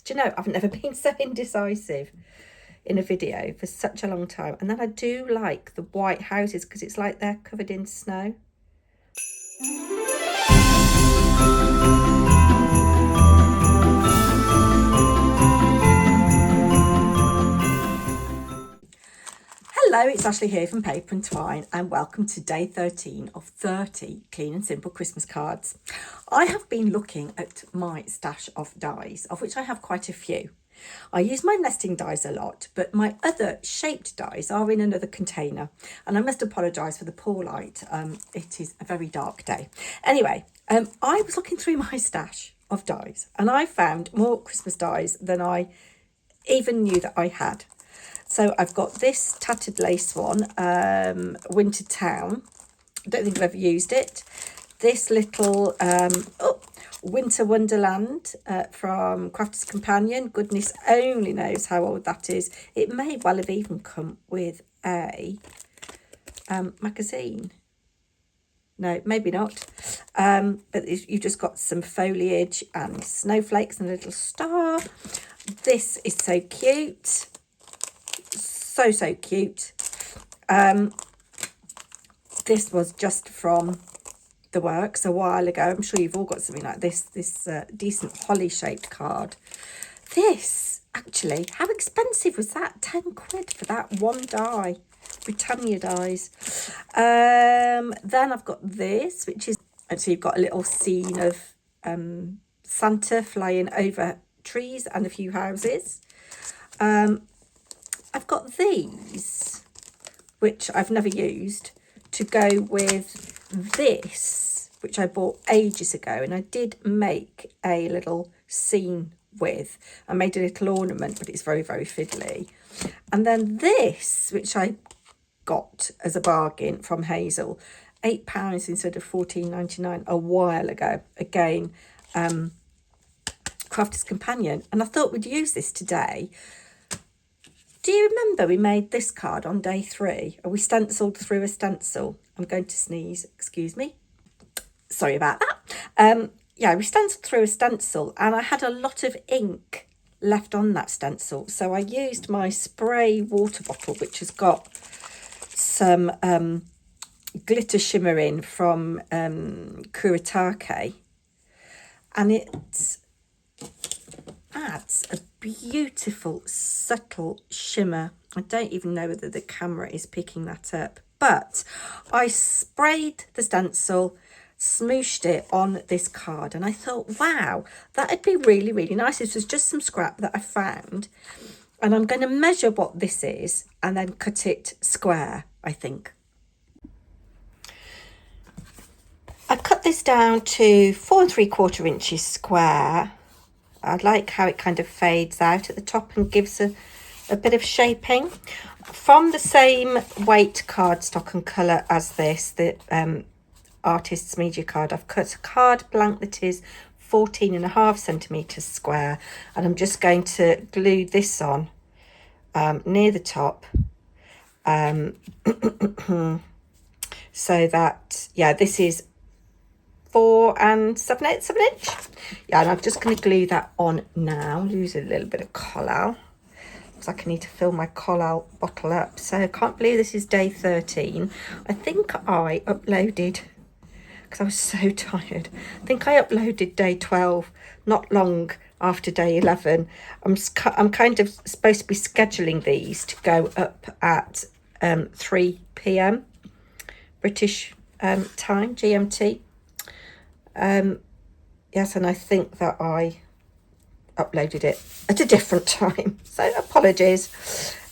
Do you know, I've never been so indecisive in a video for such a long time. And then I do like the white houses because it's like they're covered in snow. Hello, it's Ashley here from Paper&Twine and welcome to day 13 of 30 clean and simple Christmas cards. I have been looking at my stash of dies, of which I have quite a few. I use my nesting dies a lot, but my other shaped dies are in another container, and I must apologise for the poor light. It is a very dark day. Anyway, I was looking through my stash of dies and I found more Christmas dies than I even knew that I had. So I've got this tattered lace one, Winter Town. I don't think I've ever used it. This little Winter Wonderland from Crafter's Companion. Goodness only knows how old that is. It may well have even come with a magazine. No, maybe not. But you've just got some foliage and snowflakes and a little star. This is so cute. So cute. This was just from the works a while ago. I'm sure you've all got something like this decent holly shaped card. This actually, how expensive was that? 10 quid for that one die. Britannia dies. Then I've got this, which is actually, you've got a little scene of Santa flying over trees and a few houses. I've got these, which I've never used, to go with this, which I bought ages ago, and I did make a little scene with. I made a little ornament, but it's very, very fiddly. And then this, which I got as a bargain from Hazel, £8 instead of £14.99 a while ago. Again, Crafter's Companion. And I thought we'd use this today. Do you remember we made this card on day 3? Or we stenciled through a stencil? I'm going to sneeze, excuse me. Sorry about that. Yeah, we stenciled through a stencil and I had a lot of ink left on that stencil. So I used my spray water bottle, which has got some glitter shimmer in from Kuretake. And it adds a beautiful subtle shimmer. I don't even know whether the camera is picking that up, but I sprayed the stencil, smooshed it on this card, and I thought, wow, that'd be really, really nice. This was just some scrap that I found, and I'm going to measure what this is and then cut it square, I think. I cut this down to 4 3/4 inches square. I like how it kind of fades out at the top and gives a bit of shaping. From the same weight cardstock and colour as this, the Artist's Media card, I've cut a card blank that is 14.5 centimetres square, and I'm just going to glue this on near the top so that, yeah, this is 4 7/8 inch. Yeah, and I'm just going to glue that on now. Lose a little bit of collal. Looks like I need to fill my collal bottle up. So I can't believe this is day 13. I think I uploaded, because I was so tired, I think I uploaded day 12 not long after day 11. I'm kind of supposed to be scheduling these to go up at 3 p.m. British time, GMT. Yes, and I think that I uploaded it at a different time, so apologies.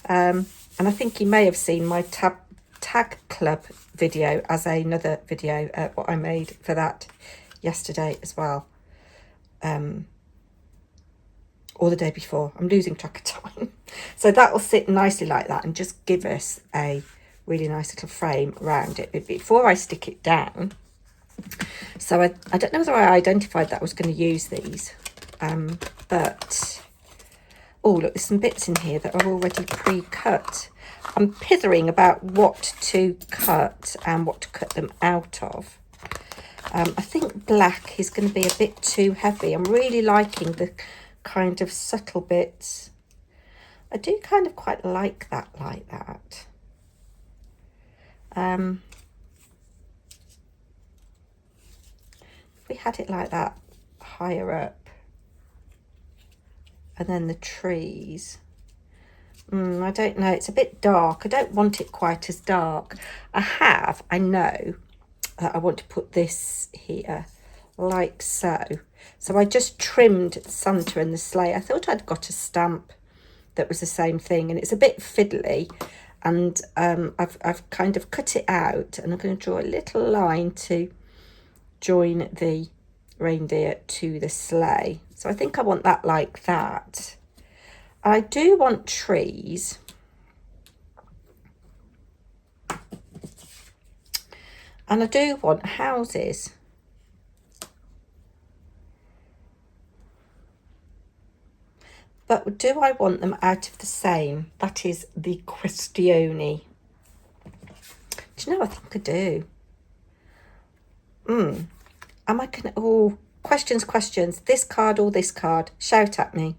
And I think you may have seen my tag club video as another video, what I made for that yesterday as well, or the day before. I'm losing track of time. So that will sit nicely like that and just give us a really nice little frame around it before I stick it down. So I don't know whether I identified that I was going to use these, but oh look, there's some bits in here that are already pre-cut. I'm pithering about what to cut and what to cut them out of. I think black is going to be a bit too heavy. I'm really liking the kind of subtle bits. I do kind of quite like that like that. If we had it like that higher up, and then the trees. I don't know, it's a bit dark. I don't want it quite as dark. I know that I want to put this here like so. So I just trimmed Santa and the sleigh. I thought I'd got a stamp that was the same thing, and it's a bit fiddly, and I've kind of cut it out, and I'm going to draw a little line to join the reindeer to the sleigh. So I think I want that like that. I do want trees. And I do want houses. But do I want them out of the same? That is the questione. Do you know, I think I do. Am I going to... Oh, questions. This card or this card? Shout at me.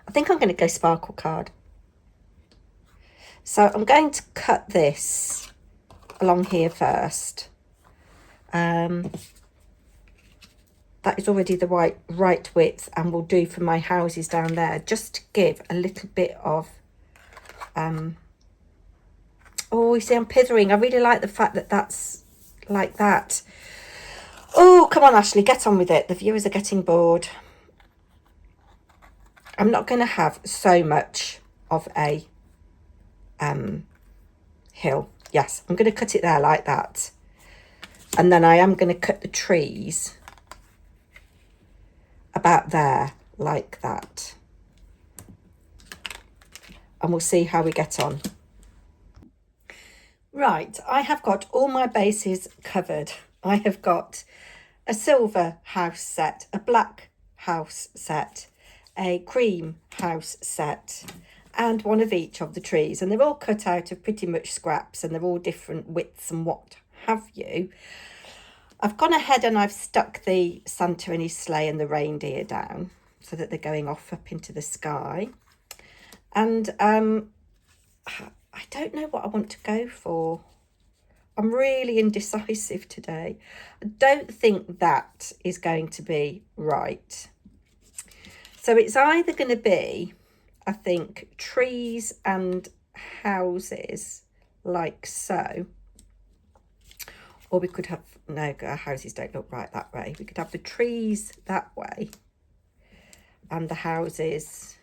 I think I'm going to go sparkle card. So I'm going to cut this along here first. That is already the right width, and will do for my houses down there, just to give a little bit of... Oh, you see, I'm pithering. I really like the fact that that's like that. Oh, come on, Ashley, get on with it. The viewers are getting bored. I'm not going to have so much of a hill. Yes, I'm going to cut it there like that. And then I am going to cut the trees about there like that. And we'll see how we get on. Right, I have got all my bases covered. I have got a silver house set, a black house set, a cream house set, and one of each of the trees. And they're all cut out of pretty much scraps, and they're all different widths and what have you. I've gone ahead and I've stuck the Santa and his sleigh and the reindeer down so that they're going off up into the sky. And I don't know what I want to go for. I'm really indecisive today. I don't think that is going to be right. So it's either going to be, I think, trees and houses like so. Or we could have, no, our houses don't look right that way. We could have the trees that way and the houses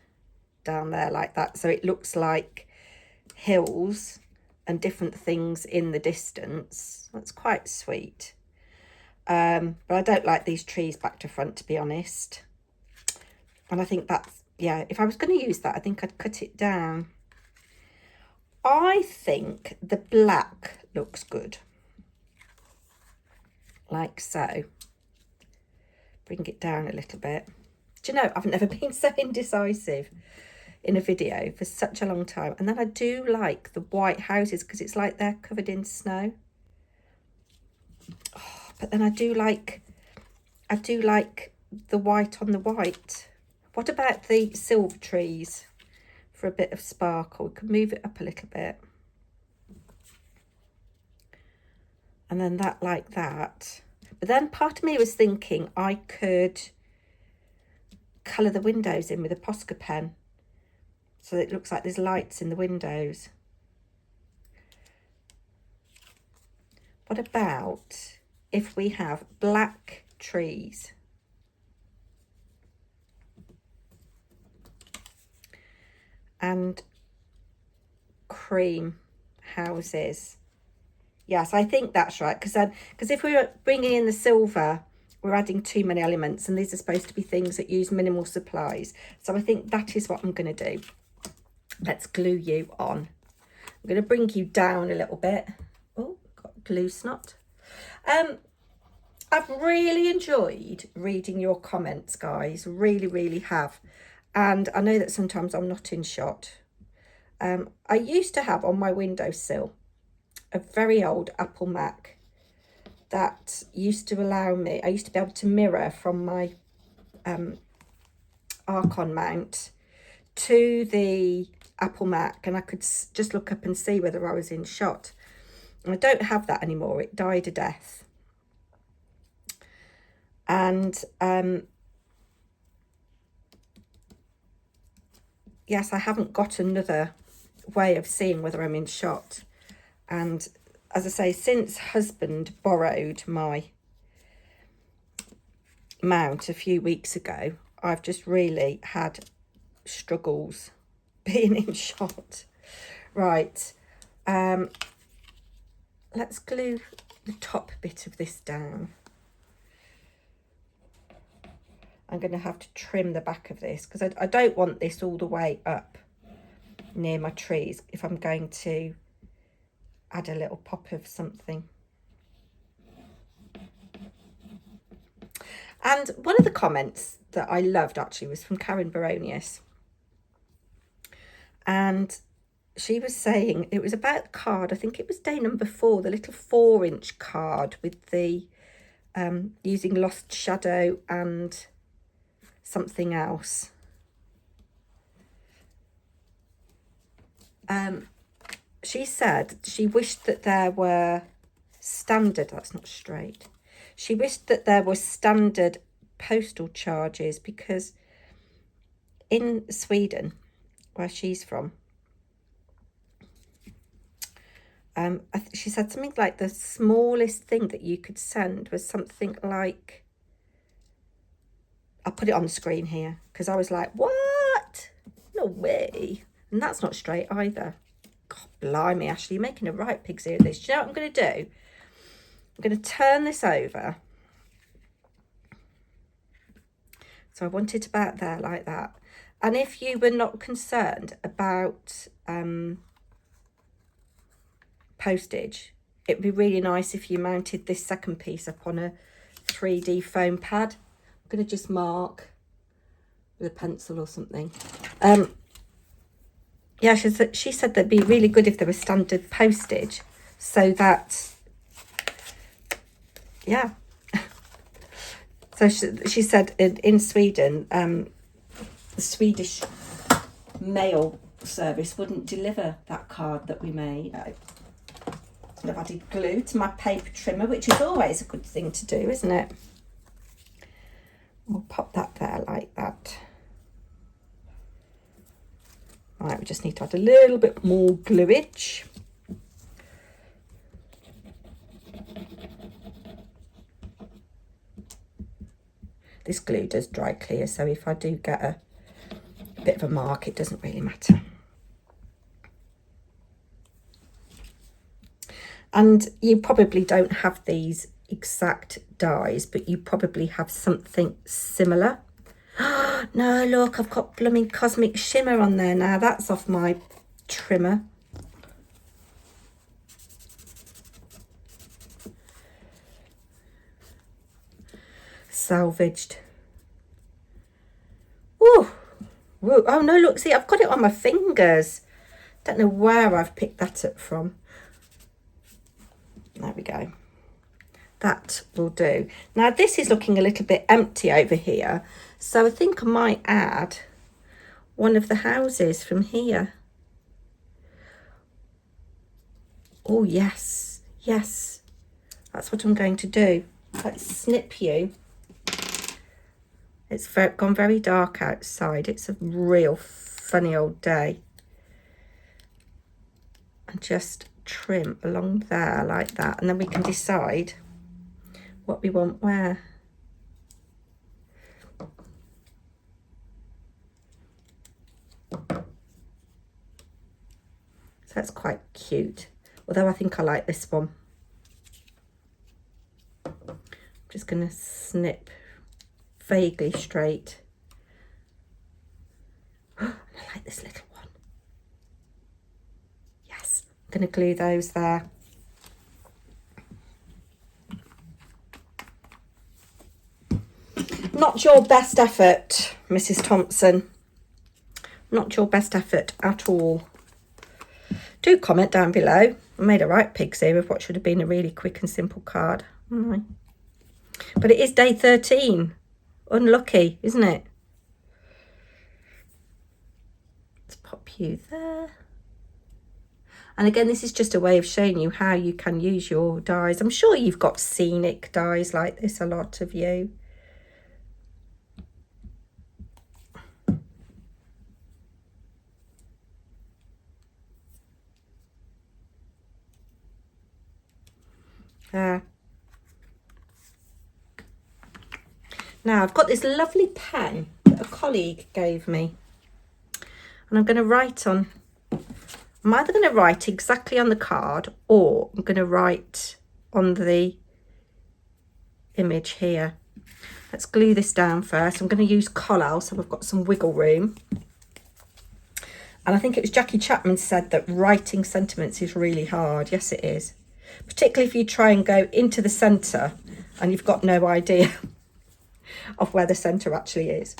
down there like that. So it looks like hills and different things in the distance. That's quite sweet. But I don't like these trees back to front, to be honest. And I think that's, yeah, if I was going to use that, I think I'd cut it down. I think the black looks good. Like so. Bring it down a little bit. Do you know, I've never been so indecisive in a video for such a long time. And then I do like the white houses because it's like they're covered in snow. Oh, but then I do like the white on the white. What about the silver trees for a bit of sparkle? We could move it up a little bit. And then that like that. But then part of me was thinking I could colour the windows in with a Posca pen. So it looks like there's lights in the windows. What about if we have black trees? And cream houses. Yes, I think that's right. Because if we were bringing in the silver, we're adding too many elements. And these are supposed to be things that use minimal supplies. So I think that is what I'm going to do. Let's glue you on. I'm going to bring you down a little bit. Oh, got glue snot. I've really enjoyed reading your comments, guys. Really, really have. And I know that sometimes I'm not in shot. I used to have on my windowsill a very old Apple Mac that used to allow me, I used to be able to mirror from my Archon mount to the Apple Mac, and I could just look up and see whether I was in shot. And I don't have that anymore. It died a death. And yes, I haven't got another way of seeing whether I'm in shot. And as I say, since husband borrowed my mount a few weeks ago, I've just really had struggles being in shot. Right, let's glue the top bit of this down. I'm going to have to trim the back of this because I don't want this all the way up near my trees if I'm going to add a little pop of something. And one of the comments that I loved actually was from Karen Baronius. And she was saying, it was about the card, I think it was day number 4, the little 4-inch card with the using Lost Shadow and something else. She said she wished that there were standard, that's not straight. She wished that there were standard postal charges because in Sweden, where she's from, she said something like the smallest thing that you could send was something like, I'll put it on the screen here because I was like, what? No way. And that's not straight either. God, blimey, Ashley, you're making a right pig's ear of this. Do you know what I'm going to do? I'm going to turn this over. So I want it about there like that. And if you were not concerned about postage, it'd be really nice if you mounted this second piece up on a 3D foam pad. I'm going to just mark with a pencil or something. Yeah, she said that'd be really good if there was standard postage so that, yeah. So she said in Sweden, the Swedish mail service wouldn't deliver that card that we made. I've added glue to my paper trimmer, which is always a good thing to do, isn't it? We'll pop that there like that. Right, we just need to add a little bit more gluage. This glue does dry clear, so if I do get a bit of a mark, it doesn't really matter. And you probably don't have these exact dies, but you probably have something similar. No, look, I've got blooming cosmic shimmer on there now. That's off my trimmer. Salvaged. Ooh. Whoa. Oh no, look, see, I've got it on my fingers. Don't know where I've picked that up from. There we go. That will do. Now this is looking a little bit empty over here, so I think I might add one of the houses from here. Oh yes, yes, that's what I'm going to do. Let's snip you. It's gone very dark outside. It's a real funny old day. And just trim along there like that, and then we can decide what we want where. So that's quite cute, although I think I like this one. I'm just going to snip vaguely straight. I like this little one. Yes, I'm going to glue those there. Not your best effort, Mrs. Thompson. Not your best effort at all. Do comment down below. I made a right pig's ear of what should have been a really quick and simple card. But it is day 13. Unlucky, isn't it? you there. And again, this is just a way of showing you how you can use your dies. I'm sure you've got scenic dies like this, a lot of you. There. Now I've got this lovely pen that a colleague gave me, and I'm going to write on, I'm either going to write exactly on the card, or I'm going to write on the image here. Let's glue this down first. I'm going to use collal, so we've got some wiggle room. And I think it was Jackie Chapman said that writing sentiments is really hard. Yes, it is. Particularly if you try and go into the centre and you've got no idea of where the centre actually is.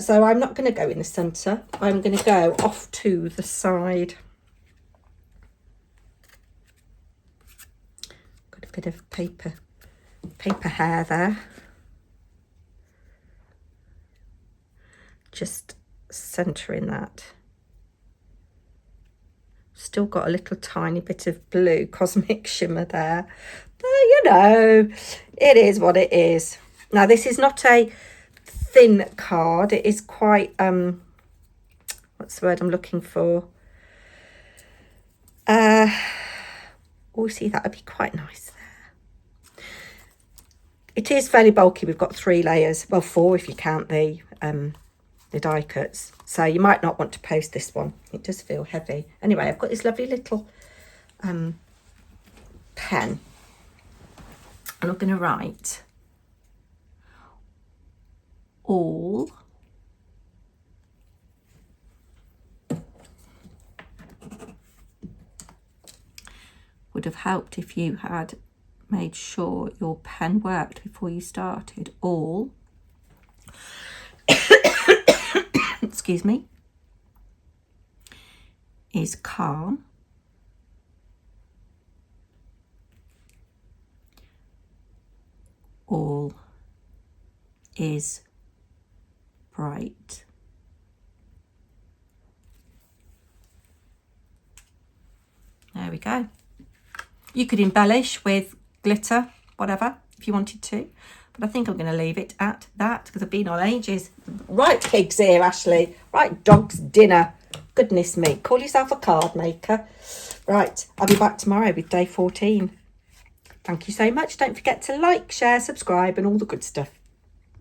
So I'm not going to go in the centre. I'm going to go off to the side. Got a bit of paper hair there. Just centering that. Still got a little tiny bit of blue cosmic shimmer there. But, you know, it is what it is. Now, this is not a thin card. It is quite, what's the word I'm looking for? Oh, see, that would be quite nice there. It is fairly bulky. We've got 3 layers. Well, 4 if you count the die cuts. So you might not want to post this one. It does feel heavy. Anyway, I've got this lovely little pen. And I'm going to write all would have helped if you had made sure your pen worked before you started. All excuse me, is calm. All is bright. There we go. You could embellish with glitter, whatever, if you wanted to. But I think I'm going to leave it at that because I've been on ages. Right, pigs here, Ashley. Right, dog's dinner. Goodness me. Call yourself a card maker. Right, I'll be back tomorrow with day 14. Thank you so much. Don't forget to like, share, subscribe and all the good stuff.